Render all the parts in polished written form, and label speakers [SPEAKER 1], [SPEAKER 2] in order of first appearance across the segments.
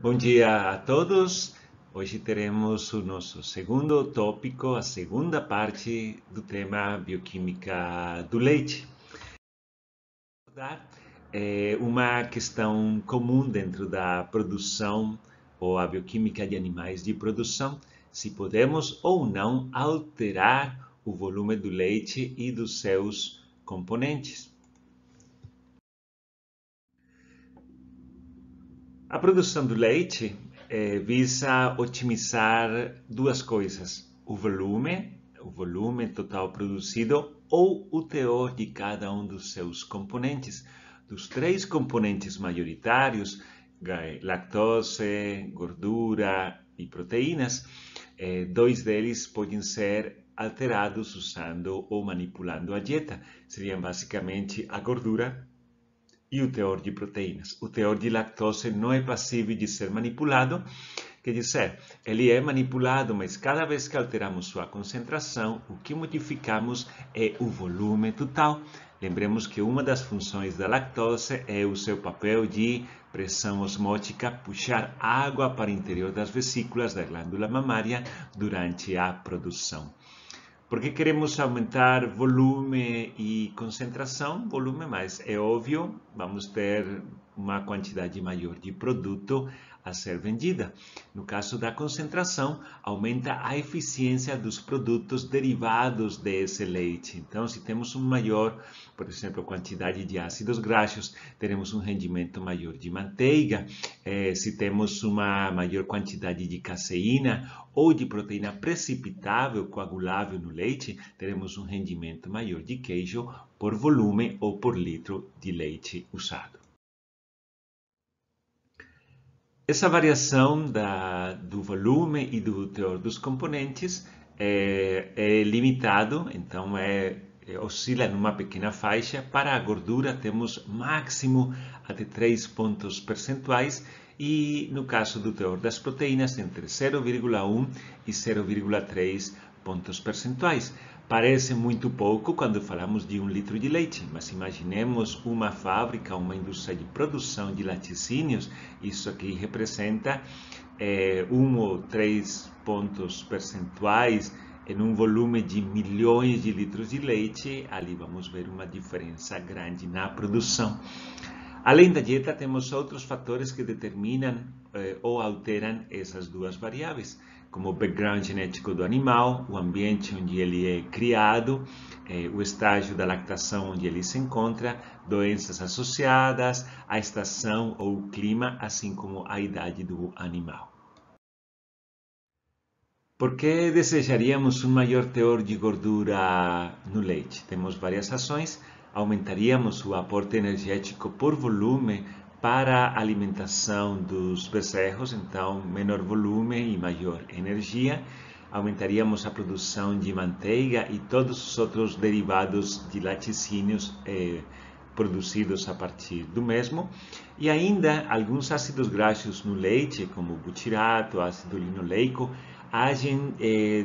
[SPEAKER 1] Bom dia a todos. Hoje teremos o nosso segundo tópico, a segunda parte do tema bioquímica do leite. É uma questão comum dentro da produção ou a bioquímica de animais de produção, se podemos ou não alterar o volume do leite e dos seus componentes. A produção do leite visa otimizar duas coisas: o volume total produzido ou o teor de cada um dos seus componentes. Dos três componentes maioritários, lactose, gordura e proteínas, dois deles podem ser alterados usando ou manipulando a dieta. Seriam basicamente a gordura e o teor de proteínas. O teor de lactose não é passível de ser manipulado, quer dizer, ele é manipulado, mas cada vez que alteramos sua concentração, o que modificamos é o volume total. Lembremos que uma das funções da lactose é o seu papel de pressão osmótica, puxar água para o interior das vesículas da glândula mamária durante a produção. Porque queremos aumentar volume e concentração? Volume, mas é óbvio, vamos ter uma quantidade maior de produto a ser vendida. No caso da concentração, aumenta a eficiência dos produtos derivados desse leite. Então, se temos uma maior, por exemplo, quantidade de ácidos graxos, teremos um rendimento maior de manteiga. Se temos uma maior quantidade de caseína ou de proteína precipitável, coagulável no leite, teremos um rendimento maior de queijo por volume ou por litro de leite usado. Essa variação do volume e do teor dos componentes é limitado, então oscila numa pequena faixa. Para a gordura temos máximo até 3 pontos percentuais e no caso do teor das proteínas entre 0,1 e 0,3 pontos percentuais. Parece muito pouco quando falamos de 1 litro de leite, mas imaginemos uma fábrica, uma indústria de produção de laticínios. Isso aqui representa 1 ou 3 pontos percentuais em um volume de milhões de litros de leite. Ali vamos ver uma diferença grande na produção. Além da dieta, temos outros fatores que determinam ou alteram essas duas variáveis, como o background genético do animal, o ambiente onde ele é criado, o estágio da lactação onde ele se encontra, doenças associadas, a estação ou o clima, assim como a idade do animal. Por que desejaríamos um maior teor de gordura no leite? Temos várias razões. Aumentaríamos o aporte energético por volume para a alimentação dos bezerros, então menor volume e maior energia. Aumentaríamos a produção de manteiga e todos os outros derivados de laticínios produzidos a partir do mesmo. E ainda alguns ácidos graxos no leite, como o butirato, ácido linoleico, agem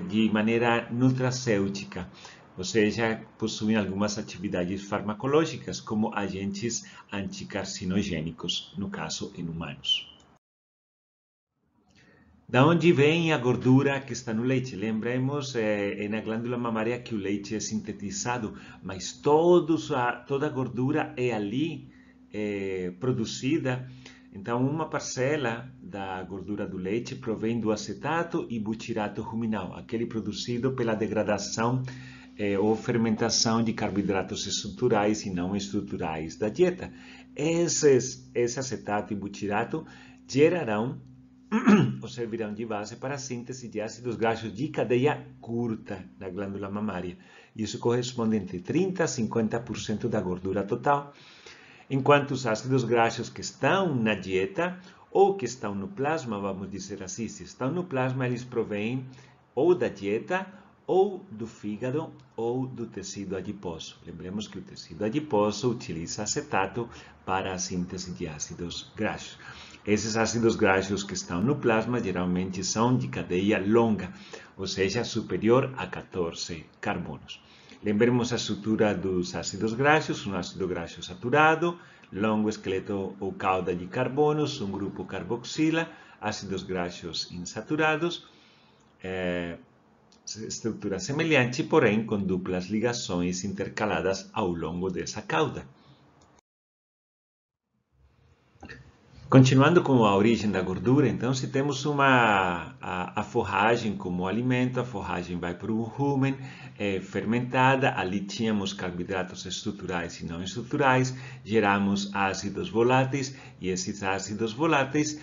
[SPEAKER 1] de maneira nutracêutica, ou seja, possuem algumas atividades farmacológicas, como agentes anticarcinogênicos, no caso em humanos. Da onde vem a gordura que está no leite? Lembremos, é na glândula mamária que o leite é sintetizado, mas toda a gordura é ali produzida. Então, uma parcela da gordura do leite provém do acetato e butirato ruminal, aquele produzido pela degradação ou fermentação de carboidratos estruturais e não estruturais da dieta. Esse acetato e butirato gerarão ou servirão de base para a síntese de ácidos graxos de cadeia curta na glândula mamária. Isso corresponde entre 30% a 50% da gordura total. Enquanto os ácidos graxos que estão na dieta ou que estão no plasma, vamos dizer assim, se estão no plasma, eles provêm ou da dieta, ou do fígado, ou do tecido adiposo. Lembremos que o tecido adiposo utiliza acetato para a síntese de ácidos graxos. Esses ácidos graxos que estão no plasma geralmente são de cadeia longa, ou seja, superior a 14 carbonos. Lembremos a estrutura dos ácidos graxos: um ácido graxo saturado, longo esqueleto ou cauda de carbonos, um grupo carboxila, ácidos graxos insaturados, estrutura semelhante, porém com duplas ligações intercaladas ao longo dessa cauda. Continuando com a origem da gordura, então, se temos a forragem como alimento, a forragem vai para o rumen, é fermentada, ali tínhamos carboidratos estruturais e não estruturais, geramos ácidos voláteis e esses ácidos voláteis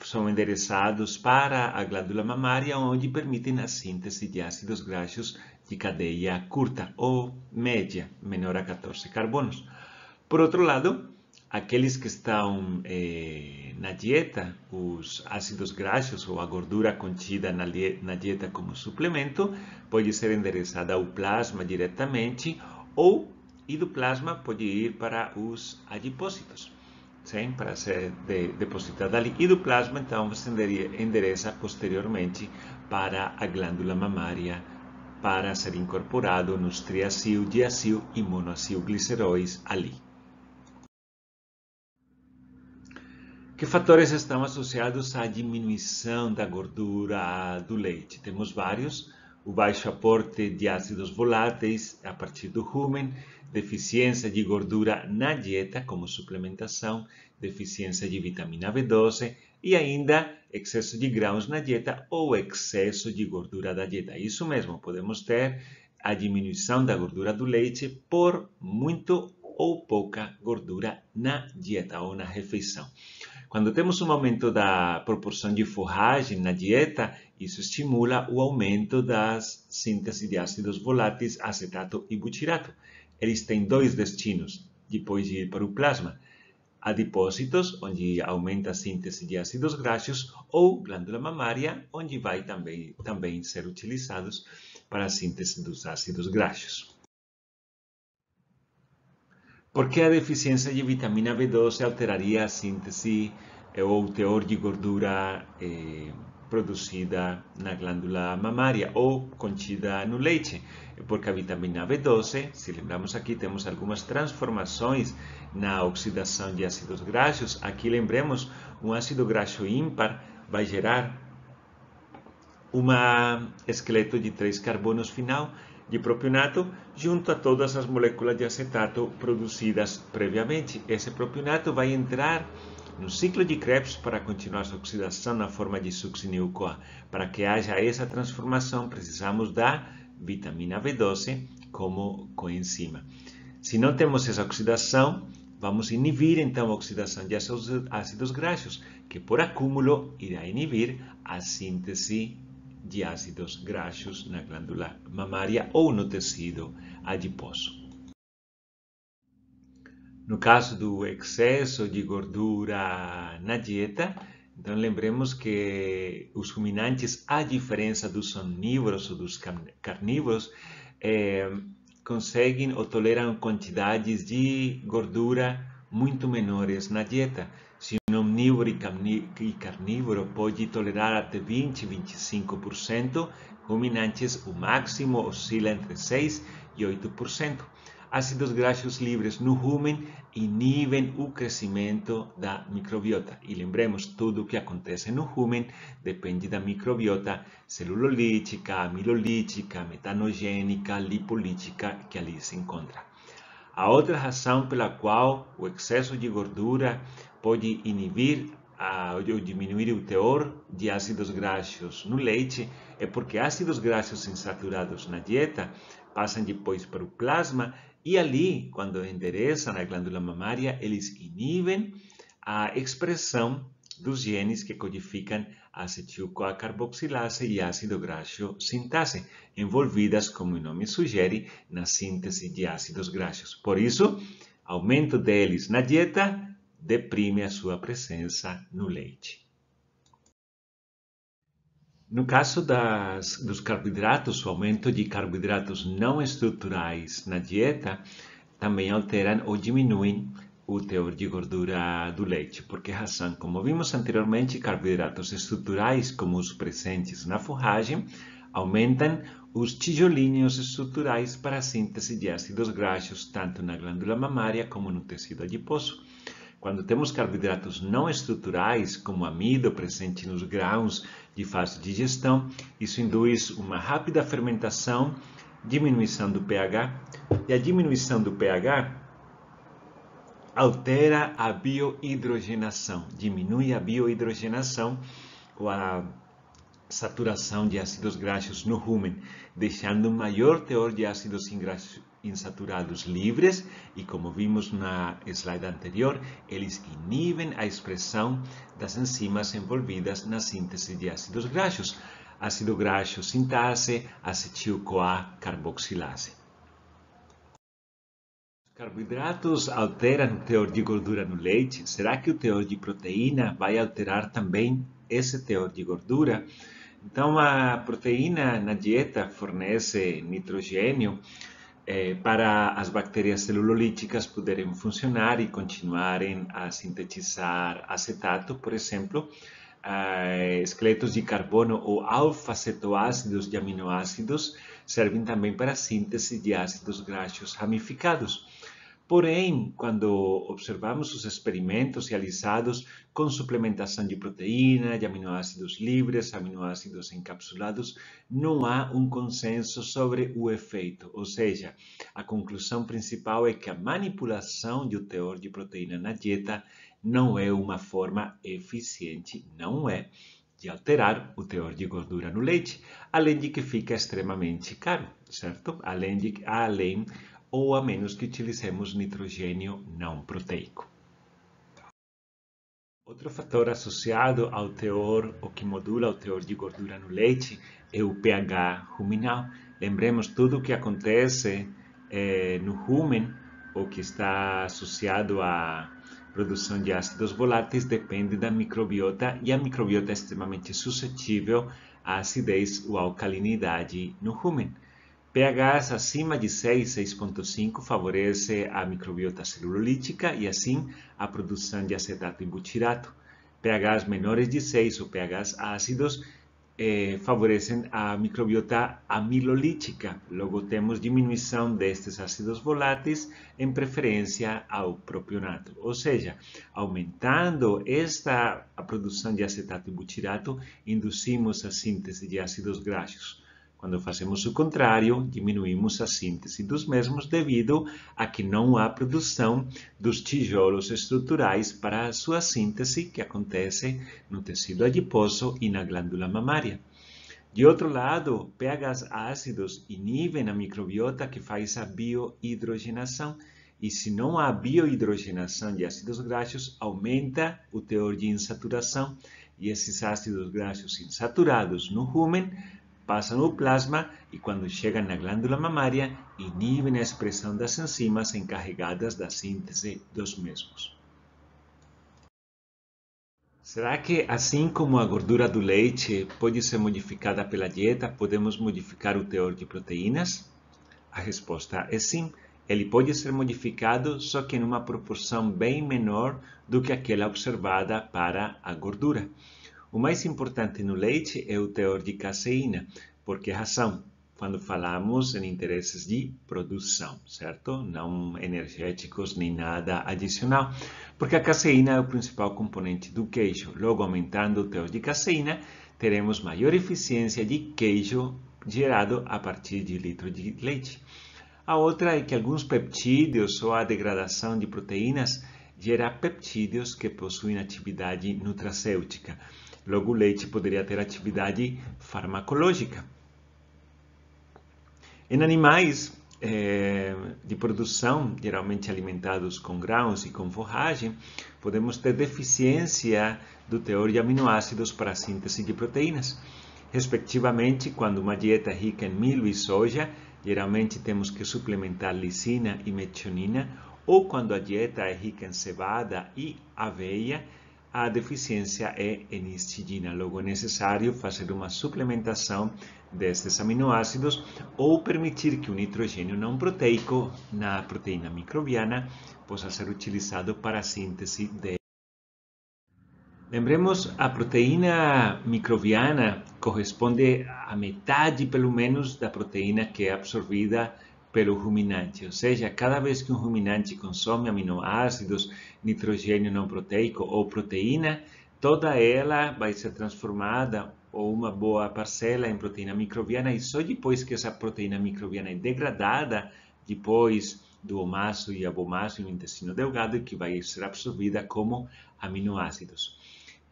[SPEAKER 1] são endereçados para a glândula mamária, onde permitem a síntese de ácidos graxos de cadeia curta ou média, menor a 14 carbonos. Por outro lado, aqueles que estão na dieta, os ácidos graxos ou a gordura contida na dieta como suplemento, pode ser endereçada ao plasma diretamente e do plasma pode ir para os adipócitos, sim, para ser depositada ali. E do plasma, então, você endereça posteriormente para a glândula mamária para ser incorporado nos triacil, diacil e monoacilgliceróis ali. Que fatores estão associados à diminuição da gordura do leite? Temos vários: o baixo aporte de ácidos voláteis a partir do rumen, deficiência de gordura na dieta como suplementação, deficiência de vitamina B12 e ainda excesso de grãos na dieta ou excesso de gordura da dieta. Isso mesmo, podemos ter a diminuição da gordura do leite por muito ou pouca gordura na dieta ou na refeição. Quando temos um aumento da proporção de forragem na dieta, isso estimula o aumento das síntese de ácidos voláteis, acetato e butirato. Eles têm dois destinos depois de ir para o plasma: adipócitos, onde aumenta a síntese de ácidos graxos, ou glândula mamária, onde vai também ser utilizados para a síntese dos ácidos graxos. Por que a deficiência de vitamina B12 alteraria a síntese ou o teor de gordura produzida na glândula mamária ou contida no leite? Porque a vitamina B12, se lembramos aqui, temos algumas transformações na oxidação de ácidos graxos. Aqui lembremos, um ácido graxo ímpar vai gerar um esqueleto de 3 carbonos final de propionato junto a todas as moléculas de acetato produzidas previamente. Esse propionato vai entrar no ciclo de Krebs para continuar sua oxidação na forma de succinil-CoA. Para que haja essa transformação, precisamos da vitamina B12 como coenzima. Se não temos essa oxidação, vamos inibir então a oxidação de ácidos graxos, que por acúmulo irá inibir a síntese de ácidos graxos na glândula mamária ou no tecido adiposo. No caso do excesso de gordura na dieta, então lembremos que os ruminantes, à diferença dos omnívoros ou dos carnívoros, conseguem ou toleram quantidades de gordura muito menores na dieta. Se um omnívoro e carnívoro pode tolerar até 20 a 25%, ruminantes o máximo oscila entre 6 e 8%. Ácidos graxos livres no rumen inibem o crescimento da microbiota. E lembremos, tudo o que acontece no rumen depende da microbiota celulolítica, amilolítica, metanogênica, lipolítica que ali se encontra. A outra razão pela qual o excesso de gordura pode inibir ou diminuir o teor de ácidos graxos no leite é porque ácidos graxos insaturados na dieta passam depois para o plasma e ali, quando endereçam na glândula mamária, eles inibem a expressão dos genes que codificam acetil-CoA carboxilase e ácido graxo sintase, envolvidas, como o nome sugere, na síntese de ácidos graxos. Por isso, aumento deles na dieta deprime a sua presença no leite. No caso dos carboidratos, o aumento de carboidratos não estruturais na dieta também alteram ou diminuem o teor de gordura do leite. Por que razão? Como vimos anteriormente, carboidratos estruturais, como os presentes na forragem, aumentam os tijolinhos estruturais para a síntese de ácidos graxos, tanto na glândula mamária como no tecido adiposo. Quando temos carboidratos não estruturais, como amido presente nos grãos de fácil digestão, isso induz uma rápida fermentação, diminuição do pH, e a diminuição do pH altera a biohidrogenação, diminui a biohidrogenação ou a saturação de ácidos graxos no rumen, deixando um maior teor de ácidos insaturados livres e, como vimos na slide anterior, eles inibem a expressão das enzimas envolvidas na síntese de ácidos graxos, ácido graxo sintase, acetil-CoA carboxilase. Carboidratos alteram o teor de gordura no leite. Será que o teor de proteína vai alterar também esse teor de gordura? Então, a proteína na dieta fornece nitrogênio para as bactérias celulolíticas poderem funcionar e continuarem a sintetizar acetato, por exemplo. Esqueletos de carbono ou alfa-cetoácidos de aminoácidos servem também para a síntese de ácidos graxos ramificados. Porém, quando observamos os experimentos realizados com suplementação de proteína, de aminoácidos livres, aminoácidos encapsulados, não há um consenso sobre o efeito. Ou seja, a conclusão principal é que a manipulação do teor de proteína na dieta não é uma forma eficiente, não é, de alterar o teor de gordura no leite, além de que fica extremamente caro, certo? Além ou a menos que utilizemos nitrogênio não proteico. Outro fator associado ao teor, ou que modula o teor de gordura no leite, é o pH ruminal. Lembremos, tudo o que acontece no rumen, ou que está associado à produção de ácidos voláteis, depende da microbiota, e a microbiota é extremamente suscetível à acidez ou alcalinidade no rumen. pHs acima de 6, 6,5 favorece a microbiota celulolítica e assim a produção de acetato e butirato. pHs menores de 6 ou pHs ácidos favorecem a microbiota amilolítica. Logo temos diminuição destes ácidos voláteis em preferência ao propionato. Ou seja, aumentando a produção de acetato e butirato, induzimos a síntese de ácidos graxos. Quando fazemos o contrário, diminuímos a síntese dos mesmos devido a que não há produção dos tijolos estruturais para a sua síntese, que acontece no tecido adiposo e na glândula mamária. De outro lado, pHs ácidos inibem a microbiota que faz a biohidrogenação. E se não há biohidrogenação de ácidos graxos, aumenta o teor de insaturação. E esses ácidos graxos insaturados no rumen passam no plasma e, quando chegam na glândula mamária, inibem a expressão das enzimas encarregadas da síntese dos mesmos. Será que, assim como a gordura do leite pode ser modificada pela dieta, podemos modificar o teor de proteínas? A resposta é sim. Ele pode ser modificado, só que em uma proporção bem menor do que aquela observada para a gordura. O mais importante no leite é o teor de caseína. Por que razão? Quando falamos em interesses de produção, certo? Não energéticos nem nada adicional. Porque a caseína é o principal componente do queijo. Logo, aumentando o teor de caseína, teremos maior eficiência de queijo gerado a partir de litro de leite. A outra é que alguns peptídeos ou a degradação de proteínas gera peptídeos que possuem atividade nutracêutica. Logo, o leite poderia ter atividade farmacológica. Em animais de produção, geralmente alimentados com grãos e com forragem, podemos ter deficiência do teor de aminoácidos para a síntese de proteínas. Respectivamente, quando uma dieta é rica em milho e soja, geralmente temos que suplementar lisina e metionina, ou quando a dieta é rica em cevada e aveia, a deficiência é em histidina. Logo, é necessário fazer uma suplementação destes aminoácidos ou permitir que o nitrogênio não proteico na proteína microbiana possa ser utilizado para a síntese de. Lembremos, a proteína microbiana corresponde a metade, pelo menos, da proteína que é absorvida pelo ruminante. Ou seja, cada vez que um ruminante consome aminoácidos, nitrogênio não proteico ou proteína, toda ela vai ser transformada, ou uma boa parcela, em proteína microbiana, e só depois que essa proteína microbiana é degradada, depois do omaço e abomaço no intestino delgado, que vai ser absorvida como aminoácidos.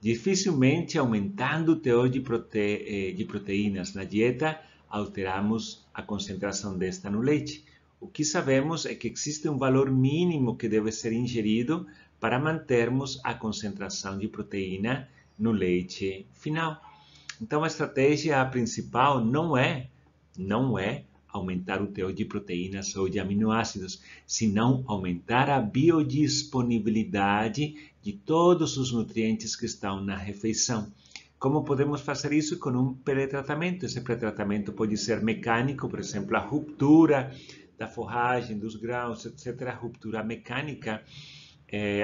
[SPEAKER 1] Dificilmente, aumentando o teor de proteínas na dieta, alteramos a concentração desta no leite. O que sabemos é que existe um valor mínimo que deve ser ingerido para mantermos a concentração de proteína no leite final. Então, a estratégia principal não é aumentar o teor de proteínas ou de aminoácidos, senão aumentar a biodisponibilidade de todos os nutrientes que estão na refeição. Como podemos fazer isso? Com um pré-tratamento. Esse pré-tratamento pode ser mecânico, por exemplo, a ruptura da forragem, dos grãos, etc. A ruptura mecânica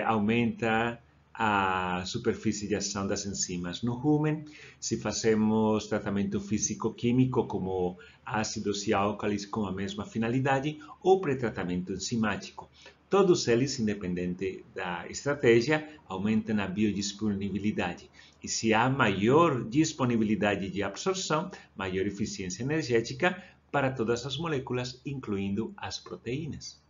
[SPEAKER 1] aumenta a superfície de ação das enzimas no rumen. Se fazemos tratamento físico-químico, como ácidos e álcalis com a mesma finalidade, ou pré-tratamento enzimático. Todos eles, independente da estratégia, aumentam a biodisponibilidade. E se há maior disponibilidade de absorção, maior eficiência energética para todas as moléculas, incluindo as proteínas.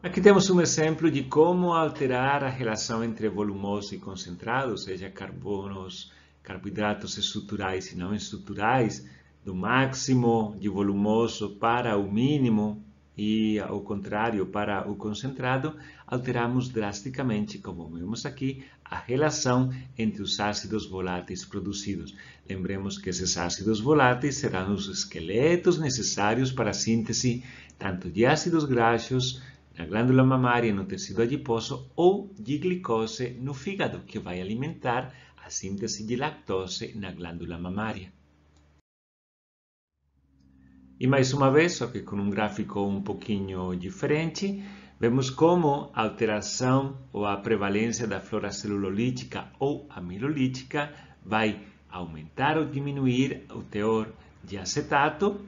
[SPEAKER 1] Aqui temos um exemplo de como alterar a relação entre volumoso e concentrado, ou seja, carboidratos estruturais e não estruturais, do máximo de volumoso para o mínimo e, ao contrário, para o concentrado. Alteramos drasticamente, como vemos aqui, a relação entre os ácidos voláteis produzidos. Lembremos que esses ácidos voláteis serão os esqueletos necessários para a síntese tanto de ácidos graxos na glândula mamária, no tecido adiposo, ou de glicose no fígado, que vai alimentar a síntese de lactose na glândula mamária. E mais uma vez, só que com um gráfico um pouquinho diferente, vemos como a alteração ou a prevalência da flora celulolítica ou amilolítica vai aumentar ou diminuir o teor de acetato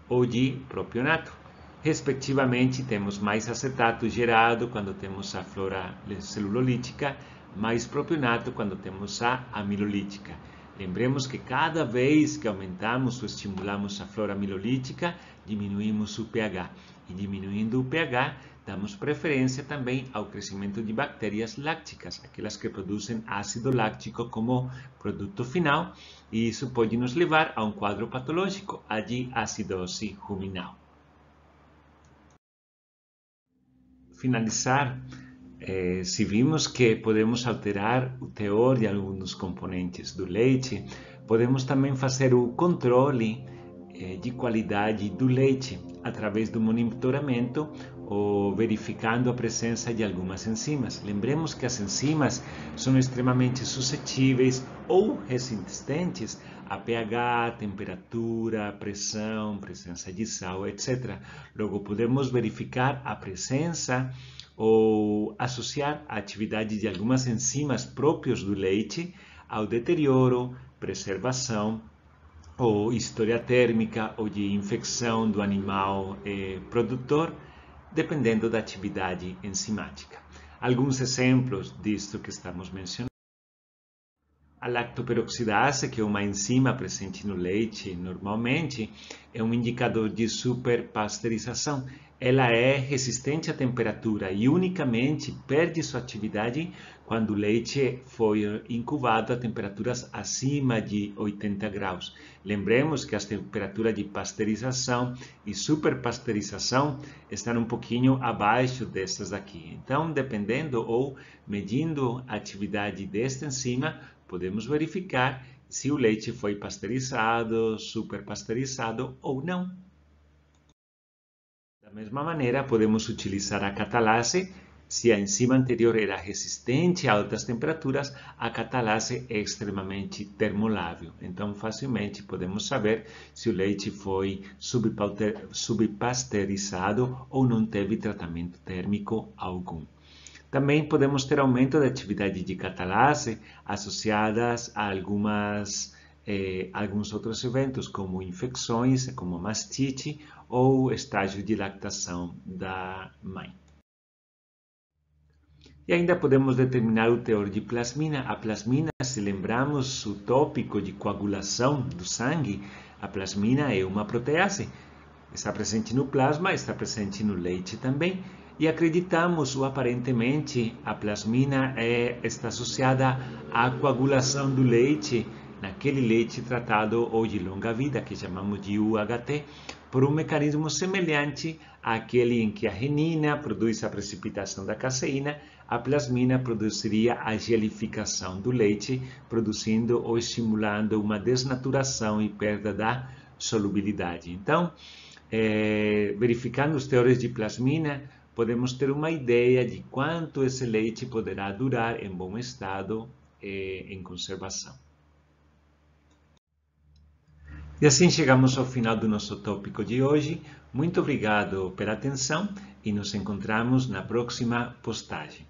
[SPEAKER 1] ou de propionato. Respectivamente, temos mais acetato gerado quando temos a flora celulolítica, mais propionato quando temos a amilolítica. Lembremos que cada vez que aumentamos ou estimulamos a flora amilolítica, diminuímos o pH. E diminuindo o pH, damos preferência também ao crescimento de bactérias lácticas, aquelas que produzem ácido láctico como produto final, e isso pode nos levar a um quadro patológico, a de acidose ruminal. Finalizar, se vimos que podemos alterar o teor de alguns componentes do leite, podemos também fazer o controle de qualidade do leite através do monitoramento ou verificando a presença de algumas enzimas. Lembremos que as enzimas são extremamente suscetíveis ou resistentes a pH, temperatura, pressão, presença de sal, etc. Logo, podemos verificar a presença ou associar a atividade de algumas enzimas próprias do leite ao deterioro, preservação ou história térmica ou de infecção do animal produtor, dependendo da atividade enzimática. Alguns exemplos disto que estamos mencionando. A lactoperoxidase, que é uma enzima presente no leite normalmente, é um indicador de superpasteurização. Ela é resistente à temperatura e unicamente perde sua atividade quando o leite foi incubado a temperaturas acima de 80 graus. Lembremos que as temperaturas de pasteurização e superpasteurização estão um pouquinho abaixo dessas aqui. Então, dependendo ou medindo a atividade desta enzima, podemos verificar se o leite foi pasteurizado, superpasteurizado ou não. Da mesma maneira, podemos utilizar a catalase. Se a enzima anterior era resistente a altas temperaturas, a catalase é extremamente termolável. Então, facilmente podemos saber se o leite foi subpasteurizado ou não teve tratamento térmico algum. Também podemos ter aumento da atividade de catalase associadas a alguns outros eventos, como infecções, como mastite ou estágio de lactação da mãe. E ainda podemos determinar o teor de plasmina. A plasmina, se lembramos o tópico de coagulação do sangue, a plasmina é uma protease. Está presente no plasma, está presente no leite também. E acreditamos, ou aparentemente, a plasmina está associada à coagulação do leite, naquele leite tratado ou de longa vida, que chamamos de UHT, por um mecanismo semelhante àquele em que a renina produz a precipitação da caseína, a plasmina produziria a gelificação do leite, produzindo ou estimulando uma desnaturação e perda da solubilidade. Então, verificando os teores de plasmina, podemos ter uma ideia de quanto esse leite poderá durar em bom estado em conservação. E assim chegamos ao final do nosso tópico de hoje. Muito obrigado pela atenção e nos encontramos na próxima postagem.